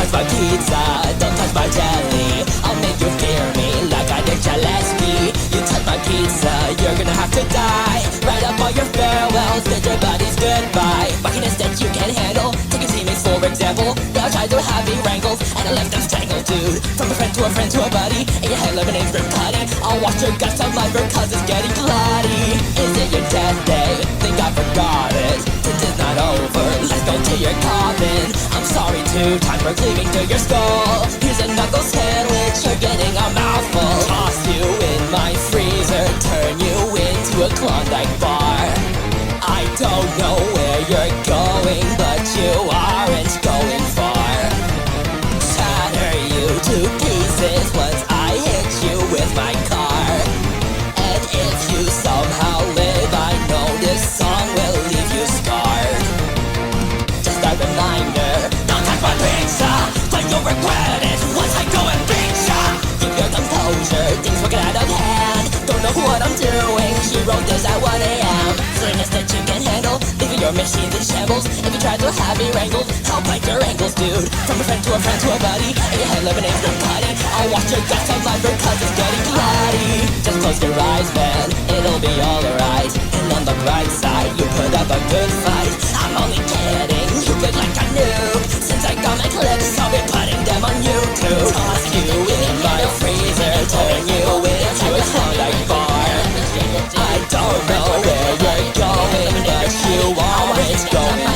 touch my pizza, don't touch my jelly. I'll make you fear me like I did Gillespie. You touch my pizza, you're gonna have to die. Write up all your farewells, bid your buddies goodbye. Buckiness that you can handle, take your teammates for example. They'll try to have me wrangled, and I left them strangled, dude. From a friend to a friend to a buddy, and your head lemonade's rip cutting. I'll wash your guts out liver cause it's getting bloody. Is it your death day? Think I forgot it. Since it's not over, let's go to your coffin. I'm sorry 2 times for cleaving to your skull. Here's a knuckle sandwich, you're getting a mouthful. Toss you in my freezer, turn you into a Klondike bar. I don't know where you're going, but you aren't going far. Shatter you to pieces once I hit you with my car. And if you somehow live, I know this song will leave you scarred. Just a reminder, don't touch my pizza, but you'll regret it once I go and beat ya. Keep your composure, things will get out of hand. Don't know what I'm doing, she wrote this at 1 a.m. Silliness that you can handle, leaving your machines in shambles. If you try to have me wrangled, I'll bite your ankles, dude. From a friend to a friend to a buddy, and your head lemonade's no cutting. I'll wash your guts out liver cause it's getting bloody. Just close your eyes, man, it'll be alright. And on the bright side, you put up a good fight. I'm only kidding, you look like a noob. Since I got my clips, I'll be putting them on YouTube. Toss you in my freezer, turn you into a Klondike bar. I don't know where you're going, but you aren't going